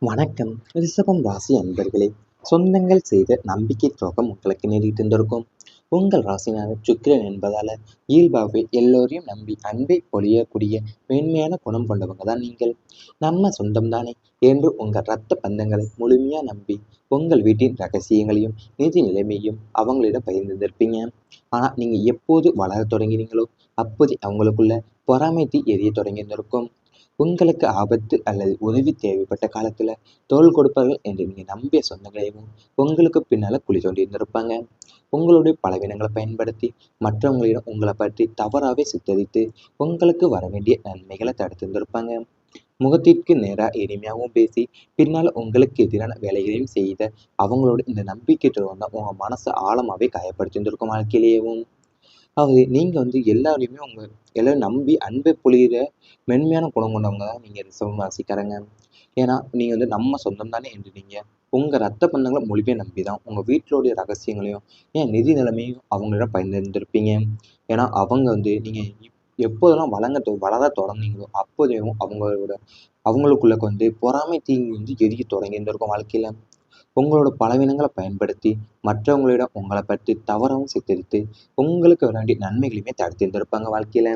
வணக்கம். ரிஷபம் ராசி அன்பர்களே, சொந்தங்கள் செய்த நம்பிக்கை துரோகம் உங்களுக்கு நேரிட்டு இருந்திருக்கும். உங்கள் ராசினால சுக்கிரன் என்பதால இயல்பாகவே எல்லோரையும் நம்பி அன்பை பொழியக்கூடிய மேன்மையான குணம் கொண்டவங்க தான் நீங்கள். நம்ம சொந்தம் தானே என்று உங்கள் ரத்த பந்தங்களை முழுமையா நம்பி உங்கள் வீட்டின் ரகசியங்களையும் நிதி நிலைமையும் அவங்களிடம் பகிர்ந்திருப்பீங்க. ஆனா நீங்க எப்போது வளர தொடங்கினீங்களோ அப்போது அவங்களுக்குள்ள பொறாமை தீ எரிய தொடங்கியிருந்திருக்கும். உங்களுக்கு ஆபத்து அல்லது உதவி தேவைப்பட்ட காலத்துல தோள் கொடுப்பார்கள் என்று நீங்க நம்பிய சொந்தங்களையும் உங்களுக்கு பின்னால குழி தோண்டி இருந்திருப்பாங்க. உங்களுடைய பலவீனங்களை பயன்படுத்தி மற்றவங்களிடம் உங்களை பற்றி தவறாவே சித்தரித்து உங்களுக்கு வர வேண்டிய நன்மைகளை தடுத்திருந்திருப்பாங்க. முகத்திற்கு நேரா இனிமையாகவும் பேசி பின்னால உங்களுக்கு எதிரான வேலைகளையும் செய்த அவங்களோட இந்த நம்பிக்கை துரோகம் தான் உங்க மனசை ஆழமாவே காயப்படுத்தியிருந்திருக்கும் வாழ்க்கையிலேயும். அதாவது நீங்க எல்லாரையுமே எல்லாரும் நம்பி அன்பை பொழியிற மென்மையான குணம் கொண்டவங்க தான் நீங்க ரிஷபம் ராசிக்காரங்க. ஏன்னா நீங்க நம்ம சொந்தம் தானே என்று நீங்க உங்க ரத்த பந்தங்களை முழுமையா நம்பி தான் உங்க வீட்டிலோடைய ரகசியங்களையும் ஏன் நிதி நிலைமையும் அவங்களிடம் பகிர்ந்திருப்பீங்க. ஏன்னா அவங்க நீங்க எப்போதெல்லாம் வளர தொடங்குனீங்களோ அப்போதையும் அவங்களுக்குள்ள பொறாமை தீங்கு எரிய தொடங்கி இருந்திருக்கும் வாழ்க்கையில. உங்களோட பலவீனங்களை பயன்படுத்தி மற்றவங்களிடம் உங்களை பற்றி தவறாகவும் சித்தரித்து உங்களுக்கு வேண்டிய நன்மைகளையுமே தடுத்திருந்திருப்பாங்க வாழ்க்கையில.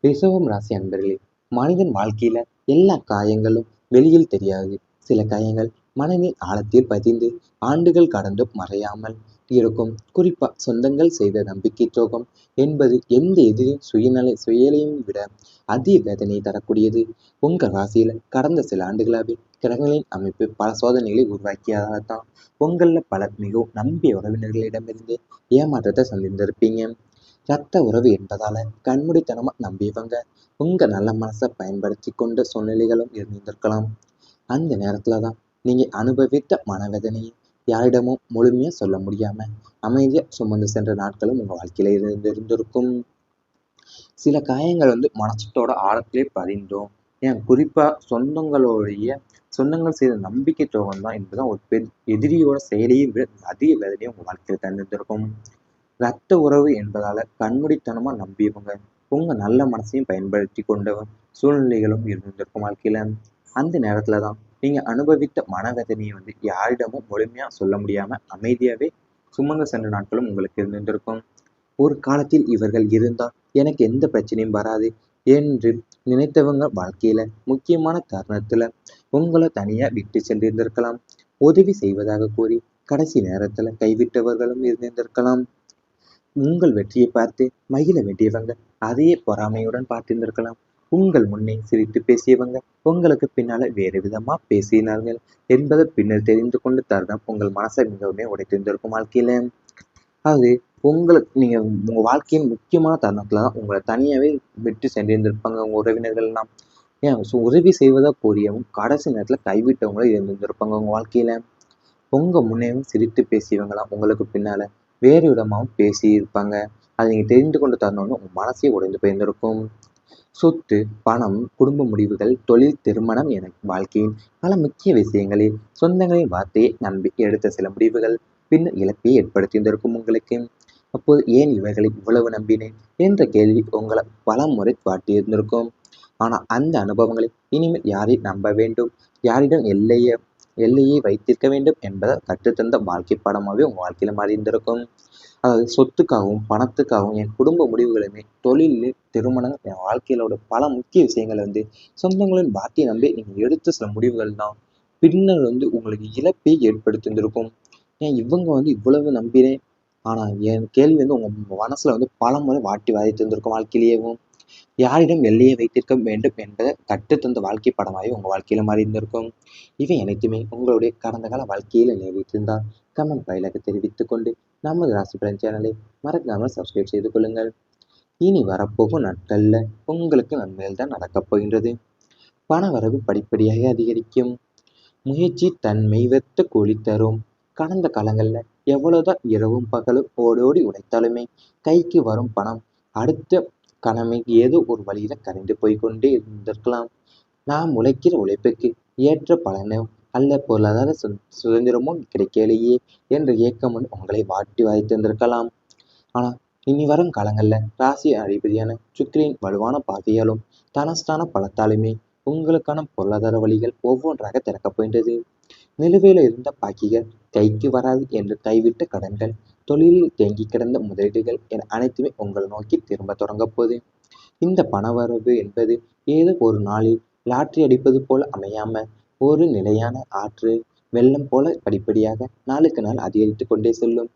ரிஷபம் ராசி அன்பர்களே, மனிதன் வாழ்க்கையில எல்லா காயங்களும் வெளியில் தெரியாது. சில காயங்கள் மனதின் ஆழத்தில் பதிந்து ஆண்டுகள் கடந்தும் மறையாமல் இருக்கும். குறிப்பா சொந்தங்கள் செய்த நம்பிக்கை துரோகம் என்பது எந்த எதிரின் சுயலையும் விட அதிக வேதனையை தரக்கூடியது. உங்க ராசியில கடந்த சில ஆண்டுகளாவே கிரகங்களின் அமைப்பு பல சோதனைகளை உருவாக்கியதால்தான் உங்கள பலர் மிகவும் நம்பிய உறவினர்களிடமிருந்து ஏமாற்றத்தை சந்தித்திருப்பீங்க. ரத்த உறவு என்பதால கண்மூடித்தனமா நம்பியவங்க உங்க நல்ல மனசை பயன்படுத்தி கொண்ட சூழ்நிலைகளும் இருந்திருக்கலாம். அந்த நேரத்துலதான் நீங்க அனுபவித்த மனவேதனையை யாரிடமும் முழுமையா சொல்ல முடியாம அமைதியா சுமந்து சென்ற நாட்களும் உங்க வாழ்க்கையில இருந்திருக்கும். சில காயங்கள் மனசோட ஆழத்திலே பதிந்தோம். ஏன் குறிப்பா சொந்தங்கள் செய்த நம்பிக்கை துரோகம் தான் என்பதுதான் ஒரு எதிரியோட செயலையும் விட அதிக வேதனையும் உங்க வாழ்க்கையில தந்திருக்கும். ரத்த உறவு என்பதால கண்மூடித்தனமா நம்பியவங்க உங்க நல்ல மனசையும் பயன்படுத்தி கொண்டவன் சூழ்நிலைகளும் இருந்திருக்கும் வாழ்க்கையில. அந்த நேரத்துலதான் நீங்க அனுபவித்த மனவேதனையை யாரிடமும் முழுமையா சொல்ல முடியாம அமைதியாவே சுமந்து சென்ற நாட்களும் உங்களுக்கு இருந்திருக்கும். ஒரு காலத்தில் இவர்கள் இருந்தால் எனக்கு எந்த பிரச்சனையும் வராது என்று நினைத்தவங்க வாழ்க்கையில முக்கியமான காரணத்துல உங்களை தனியா விட்டு சென்றிருந்திருக்கலாம். உதவி செய்வதாக கூறி கடைசி நேரத்துல கைவிட்டவர்களும் இருந்திருக்கலாம். உங்கள் வெற்றியை பார்த்து மகிழ வேண்டியவங்க அதையே பொறாமையுடன் பார்த்திருந்திருக்கலாம். உங்கள் முன்னே சிரித்து பேசியவங்க உங்களுக்கு பின்னால வேறு விதமா பேசினார்கள் என்பதை பின்னர் தெரிந்து கொண்டு தருணம் உங்கள் மனசை மிகவும் உடைத்திருந்திருக்கும் வாழ்க்கையில. அது நீங்க உங்க வாழ்க்கையின் முக்கியமான தருணத்துல தான் உங்களை தனியாவே விட்டு சென்றிருந்திருப்பாங்க உங்க உறவினர்கள் எல்லாம். ஏன் உதவி செய்வதா கூறியவும் கடைசி நேரத்துல கைவிட்டவங்களும் இருந்திருப்பாங்க உங்க வாழ்க்கையில. உங்க முன்னேயும் சிரித்து பேசியவங்களாம் உங்களுக்கு பின்னால வேறு விதமாகவும் பேசி இருப்பாங்க. அதை நீங்க தெரிந்து கொண்டு தரணும்னு உங்க மனசே உடைந்து போயிருந்திருக்கும். சொத்து, பணம், குடும்ப முடிவுகள், தொழில், திருமணம் என வாழ்க்கையின் பல முக்கிய விஷயங்களில் சொந்தங்களின் வார்த்தையை நம்பி எடுத்த சில முடிவுகள் பின்னர் இழப்பையை ஏற்படுத்தியிருந்திருக்கும் உங்களுக்கு. அப்போது ஏன் இவர்களை இவ்வளவு நம்பினேன் என்ற கேள்வி உங்களை பல முறை வாட்டியிருந்திருக்கும். ஆனா அந்த அனுபவங்களை இனிமேல் யாரை நம்ப வேண்டும், யாரிடம் எல்லையை வைத்திருக்க வேண்டும் என்பதை கற்றுத்தந்த வாழ்க்கை பாடமாகவே உங்க வாழ்க்கையில மாறி இருந்திருக்கும். அதாவது சொத்துக்காகவும் பணத்துக்காகவும் என் குடும்ப முடிவுகளுமே தொழில், திருமணம், என் வாழ்க்கையிலோட பல முக்கிய விஷயங்களை சொந்தங்களின் வார்த்தையை நம்பி நீங்க எடுத்த சில முடிவுகள் தான் பின்னர் உங்களுக்கு இழப்பை ஏற்படுத்தியிருந்திருக்கும். ஏன் இவங்க இவ்வளவு நம்பினேன். ஆனா என் கேள்வி உங்க மனசுல பல முறை வாட்டி வதைத்து இருந்திருக்கும் வாழ்க்கையிலேயும். யாரிடம் எல்லையை வைத்திருக்க வேண்டும் என்பதை கற்றுத்தந்த வாழ்க்கை படமாகவே உங்க வாழ்க்கையில மாறி இருந்திருக்கும். இவை அனைத்துமே உங்களுடைய கடந்த கால வாழ்க்கையில நேரிட்டிருந்தால் கமெண்ட் வாயிலாக தெரிவித்துக் கொண்டு நமது ராசி பலன் சேனலை மறக்காமல் சப்ஸ்கிரைப் செய்து கொள்ளுங்கள். இனி வரப்போகும் நாட்கள்ல உங்களுக்கு நன்மைகள் தான் நடக்கப் போகின்றது. பண வரவு படிப்படியாக அதிகரிக்கும். முயற்சி தன்மை வெத்த கூலி தரும். கடந்த காலங்கள்ல எவ்வளவுதான் இரவும் பகலும் ஓடோடி உழைத்தாலுமே கைக்கு வரும் பணம் அடுத்த கணமை ஏதோ ஒரு வழியில கரைந்து போய்கொண்டே இருந்திருக்கலாம். நாம் உழைக்கிற உழைப்புக்கு ஏற்ற பலனோ அல்ல பொருளாதார சுதந்திரமோ கிடைக்கலையே என்ற ஏக்கம் உங்களை வாட்டி வதைத்திருந்திருக்கலாம். ஆனா இனி வரும் காலங்கள்ல ராசி அதிபதியான சுக்கிரனின் வலுவான பார்வையாலும் தனஸ்தான பலத்தாலுமே உங்களுக்கான பொருளாதார வழிகள் ஒவ்வொன்றாக திறக்கப் போகின்றது. நிலுவையில் இருந்த பாக்கிகள், கைக்கு வராது என்று கைவிட்ட கடன்கள், தொழிலில் தேங்கி கிடந்த முதலீடுகள் என அனைத்துமே உங்களை நோக்கி திரும்ப தொடங்கப் போகுது. இந்த பணவரவு என்பது ஏதோ ஒரு நாளில் லாட்டரி அடிப்பது போல அமையாம, ஒரு நிலையான ஆற்று வெள்ளம் போல படிப்படியாக நாளுக்கு நாள் அதிகரித்து கொண்டே செல்லும்.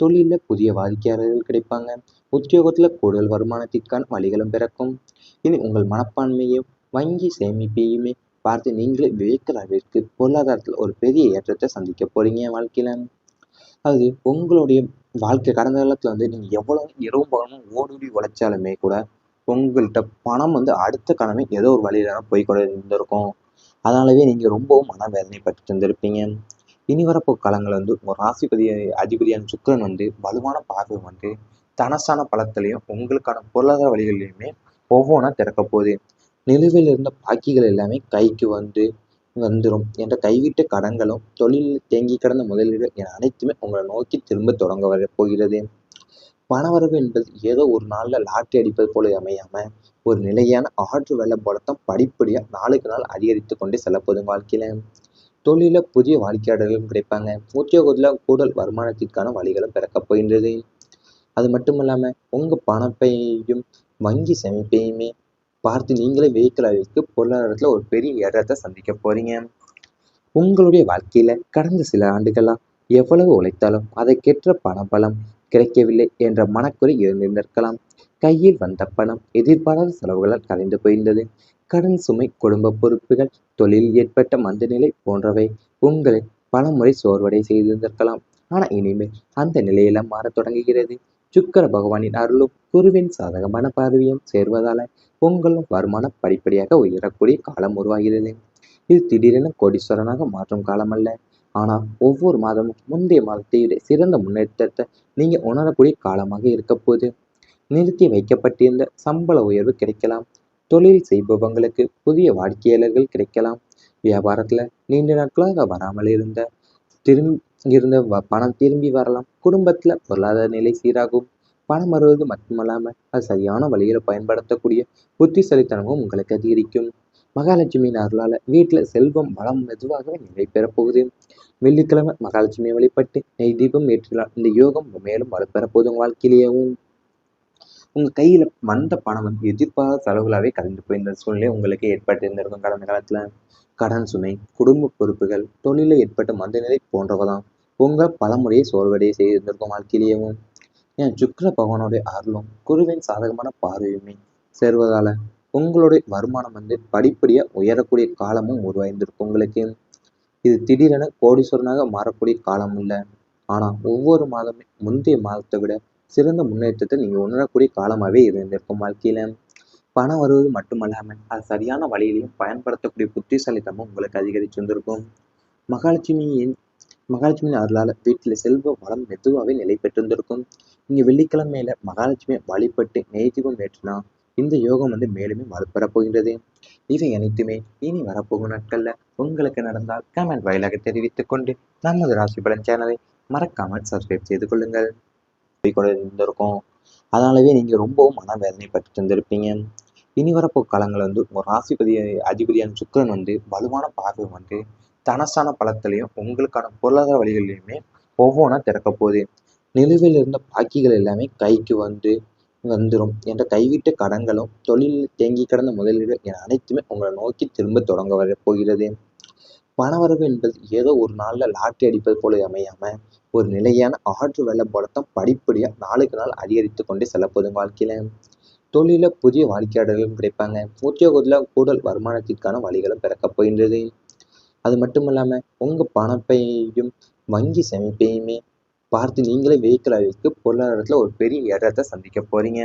தொழில புதிய வாடிக்கையாளர்கள் கிடைப்பாங்க. உத்தியோகத்துல கூடுதல் வருமானத்திற்கான வழிகளும் பிறக்கும். இனி உங்கள் மனப்பான்மையும் வங்கி சேமிப்பையுமே பார்த்து நீங்களே வியக்கிற அளவிற்கு பொருளாதாரத்தில் ஒரு பெரிய ஏற்றத்தை சந்திக்க போறீங்க வாழ்க்கையில. அது உங்களுடைய வாழ்க்கை கடந்த காலத்துல நீங்க எவ்வளவு இரவும் பகலும் ஓடி உழைச்சாலுமே கூட உங்கள்கிட்ட பணம் அடுத்த கணமே ஏதோ ஒரு வழியில போய் கொண்டு இருந்திருக்கும். அதனாலவே நீங்க ரொம்பவும் மனவேதனைப்பட்டு இருந்திருப்பீங்க. இனி வரப்போ காலங்கள் ஒரு ராசிபதி அதிபதியான சுக்கிரன் வலுவான பார்வை தனசான பலத்திலையும் உங்களுக்கான பொருளாதார வழிகளிலுமே ஒவ்வொன்றா திறக்க போகுது. நிலுவையில் இருந்த பாக்கிகள் எல்லாமே கைக்கு வந்துடும் என்ற கைவிட்ட கடன்களும் தொழிலில் தேங்கி கிடந்த முதலீடுகள் என அனைத்துமே உங்களை நோக்கி திரும்ப தொடங்க வர போகிறது. பணவரவு என்பது ஏதோ ஒரு நாள்ல லாட்டரி அடிப்பது போல அமையாம, ஒரு நிலையான ஆற்று வெள்ளம் போலத்தான் படிப்படியா நாளுக்கு நாள் அதிகரித்து கொண்டே செல்லப்போதும் வாழ்க்கையில. தொழில புதிய வாடிக்கையாளர்களும் கிடைப்பாங்க. உத்தியோகத்துல கூடுதல் வருமானத்திற்கான வழிகளும் பிறக்கப் போகின்றது. அது மட்டும் இல்லாம உங்க பணப்பையும் வங்கி சேமிப்பையுமே பார்த்து நீங்களே வியக்கிற அளவிற்கு பொருளாதாரத்துல ஒரு பெரிய ஏற்றத்தை சந்திக்க போறீங்க. உங்களுடைய வாழ்க்கையில கடந்த சில ஆண்டுகளா எவ்வளவு உழைத்தாலும் அதற்கேற்ற பணபலம் கிடைக்கவில்லை என்ற மனக்குறை இருந்திருக்கலாம். கையில் வந்த பணம் எதிர்பாராத செலவுகளால் கரைந்து போயிருந்தது. கடன் சுமை, குடும்ப பொறுப்புகள், தொழிலில் ஏற்பட்ட மந்தநிலை போன்றவை உங்களை பலமுறை சோர்வடை செய்திருந்திருக்கலாம். ஆனா இனிமேல் அந்த நிலையெல்லாம் மாறத் தொடங்குகிறது. சுக்கிர பகவானின் அருளும் குருவின் சாதகமான பார்வையும் சேர்வதால உங்களும் வருமானம் படிப்படியாக உயரக்கூடிய காலம் உருவாகிறது. இது திடீரென கோடீஸ்வரனாக மாற்றும் காலம் அல்ல. ஆனால் ஒவ்வொரு மாதமும் முந்தைய மாதத்தை விட சிறந்த முன்னேற்றத்தை நீங்க உணரக்கூடிய காலமாக இருக்க போது. நிறுத்தி வைக்கப்பட்டிருந்த சம்பள உயர்வு கிடைக்கலாம். தொழில் செய்பவங்களுக்கு புதிய வாடிக்கையாளர்கள் கிடைக்கலாம். வியாபாரத்துல நீண்ட நாட்களாக வராமல் பணம் திரும்பி வரலாம். குடும்பத்துல பொருளாதார நிலை சீராகும். பணம் வருவது மட்டுமல்லாம அது சரியான வழியில பயன்படுத்தக்கூடிய புத்திசாலித்தனமும் உங்களுக்கு அதிகரிக்கும். மகாலட்சுமியின் அருளால வீட்டுல செல்வம் வளம் மெதுவாகவே நிலை பெறப் போகுது. வெள்ளிக்கிழமை மகாலட்சுமியை வழிபட்டு நெய் தீபம் ஏற்றினால் இந்த யோகம் மேலும் வலுப்பெறப் போகுது. உங்க வாழ்க்கையிலேயும் உங்க கையில வந்த பணம் எதிர்பாராத செலவுகளாவே கலந்து போயிருந்த சூழ்நிலை உங்களுக்கு ஏற்பட்டு இருந்திருக்கும். கடந்த காலத்துல கடன் சுமை, குடும்ப பொறுப்புகள், தொழில ஏற்பட்ட மந்தநிலை போன்றவதான் உங்க பலமுறையை சோர்வடைய செய்திருந்திருக்கும் வாழ்க்கையிலேயும். ஏன் சுக்கிர பகவானுடைய அருளும் குருவின் சாதகமான பார்வையுமே சேர்வதால உங்களுடைய வருமானம் படிப்படியா உயரக்கூடிய காலமும் உருவாயிருந்திருக்கும் உங்களுக்கு. இது திடீரென கோடீஸ்வரனாக மாறக்கூடிய காலம் இல்லை. ஆனா ஒவ்வொரு மாதமே முந்தைய மாதத்தை விட சிறந்த முன்னேற்றத்தை நீங்க உணரக்கூடிய காலமாவே இருந்திருக்கும் வாழ்க்கையில. பணம் வருவது மட்டுமல்லாம அது சரியான வழியிலையும் பயன்படுத்தக்கூடிய புத்திசாலித்தனமும் உங்களுக்கு அதிகரிச்சிருந்திருக்கும். மகாலட்சுமியின் மகாலட்சுமியின் அருளால வீட்டுல செல்வ வளம் மெதுவாகவே நிலை பெற்றிருந்திருக்கும். இங்க வெள்ளிக்கிழமையில மகாலட்சுமியை வழிபட்டு நெய் தீபம் ஏற்றினா இந்த யோகம் மேலுமே வலுப்பெறப் போகின்றது. இவை அனைத்துமே இனி வரப்போகும் நாட்கள்ல உங்களுக்கு நடந்தால் கமெண்ட் வாயிலாக தெரிவித்துக் கொண்டு நமது ராசி பலன் சேனலை மறக்காமல் சப்ஸ்கிரைப் செய்து கொள்ளுங்கள். இருந்திருக்கும். அதனாலவே நீங்க ரொம்பவும் மனவேதனைப்பட்டு இருந்திருப்பீங்க. இனி வரப்போ காலங்கள் ஒரு ராசிபதி அதிபதியான சுக்கிரன் வலுவான பார்வை தனசான பலத்திலையும் உங்களுக்கான பொருளாதார வழிகளிலுமே ஒவ்வொன்றா திறக்க போகுது. நிலுவையில் இருந்த பாக்கிகள் எல்லாமே கைக்கு வந்துடும் என்ற கைவிட்ட கடன்களும் தொழிலில் தேங்கி கிடந்த முதலீடுகள் என அனைத்துமே உங்களை நோக்கி திரும்ப தொடங்க வர போகிறது. பணவரவு என்பது ஏதோ ஒரு நாள்ல லாட்டரி அடிப்பது போல அமையாம, ஒரு நிலையான ஆற்று வெள்ளம் போலத்தான் படிப்படியா நாளுக்கு நாள் அதிகரித்து கொண்டே செல்லப்போதும் வாழ்க்கையில. தொழில புதிய வாடிக்கையாளர்களும் கிடைப்பாங்க. உத்தியோகத்துல கூடுதல் வருமானத்திற்கான வழிகளும் பிறக்கப் போகின்றது. அது மட்டும் இல்லாம உங்க பணப்பையும் வங்கி சேமிப்பையுமே பார்த்து நீங்களே வியக்கிற அளவிற்கு பொருளாதாரத்துல ஒரு பெரிய ஏற்றத்தை சந்திக்க போறீங்க.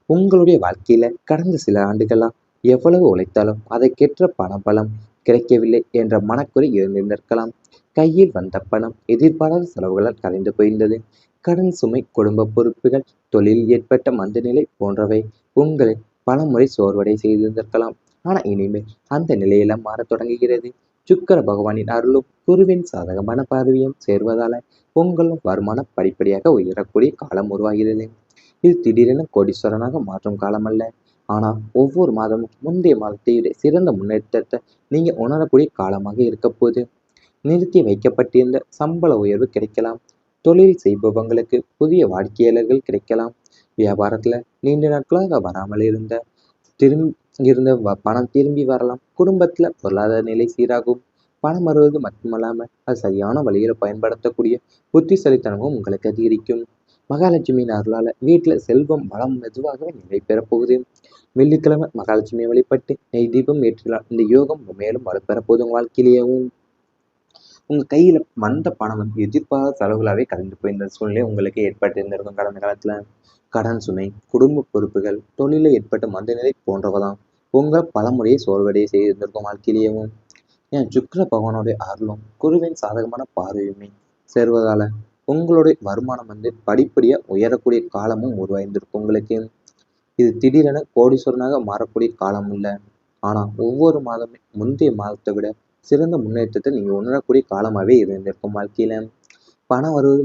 உங்களுடைய வாழ்க்கையில கடந்த சில ஆண்டுகளா எவ்வளவு உழைத்தாலும் அதற்கேற்ற பணபலம் கிடைக்கவில்லை என்ற மனக்குறை இருந்திருக்கலாம். கையில் வந்த பணம் எதிர்பாராத செலவுகளால் கரைந்து போயிருந்தது. கடன் சுமை, குடும்ப பொறுப்புகள், தொழிலில் ஏற்பட்ட மந்தநிலை போன்றவை உங்களை பலமுறை சோர்வடை செய்திருந்திருக்கலாம். ஆனா இனிமேல் அந்த நிலையெல்லாம் மாறத் தொடங்குகிறது. சுக்கிர பகவானின் அருளும் குருவின் சாதகமான பார்வையும் சேர்வதால உங்களும் வருமானம் படிப்படியாக உயரக்கூடிய காலம் உருவாகிறது. இது திடீரென கோடீஸ்வரனாக மாற்றும் காலம் அல்ல. ஆனால் ஒவ்வொரு மாதமும் முந்தைய மாதத்தை விட சிறந்த முன்னேற்றத்தை நீங்கள் உணரக்கூடிய காலமாக இருக்க போகுது. நிறுத்தி வைக்கப்பட்டிருந்த சம்பள உயர்வு கிடைக்கலாம். தொழில் செய்பவங்களுக்கு புதிய வாடிக்கையாளர்கள் கிடைக்கலாம். வியாபாரத்தில் நீண்ட நாட்களாக வராமல் பணம் திரும்பி வரலாம். குடும்பத்தில் பொருளாதார நிலை சீராகும். பணம் வருவது மட்டுமல்லாமல் அது சரியான வழியில் பயன்படுத்தக்கூடிய புத்திசாலித்தனமும் உங்களுக்கு அதிகரிக்கும். மகாலட்சுமியின் அருளால் வீட்டில் செல்வம் வளம் மெதுவாகவே நிலை பெறப்போகுது. வெள்ளிக்கிழமை மகாலட்சுமியை வழிபட்டு நெய் தீபம் ஏற்றலாம். இந்த யோகம் மேலும் வலுப்பெறப்போகுது. உங்கள் வாழ்க்கையிலேயும் உங்கள் கையில் வந்த பணம் எதிர்பாராத செலவுகளாகவே கலந்து போயிருந்த சூழ்நிலை உங்களுக்கு ஏற்பட்டிருந்திருக்கும். கடந்த காலத்தில் கடன் சுமை, குடும்ப பொறுப்புகள், தொழிலில் ஏற்பட்ட மந்தநிலை போன்றவதான் உங்கள் பலமுறையை சோர்வடைய செய்திருந்திருக்கும். வாழ்க்கையிலேயும் ஏன் சுக்கிர பகவானுடைய அருளும் குருவின் சாதகமான பார்வையுமே சேர்வதால உங்களுடைய வருமானம் படிப்படியாக உயரக்கூடிய காலமும் உருவாயிருந்திருக்கும் உங்களுக்கு. இது திடீரென கோடீஸ்வரனாக மாறக்கூடிய காலம் இல்லை. ஆனால் ஒவ்வொரு மாதமே முந்தைய மாதத்தை விட சிறந்த முன்னேற்றத்தை நீங்கள் உணரக்கூடிய காலமாகவே இருந்திருக்கும். வாழ்க்கையில் பணம் வருவது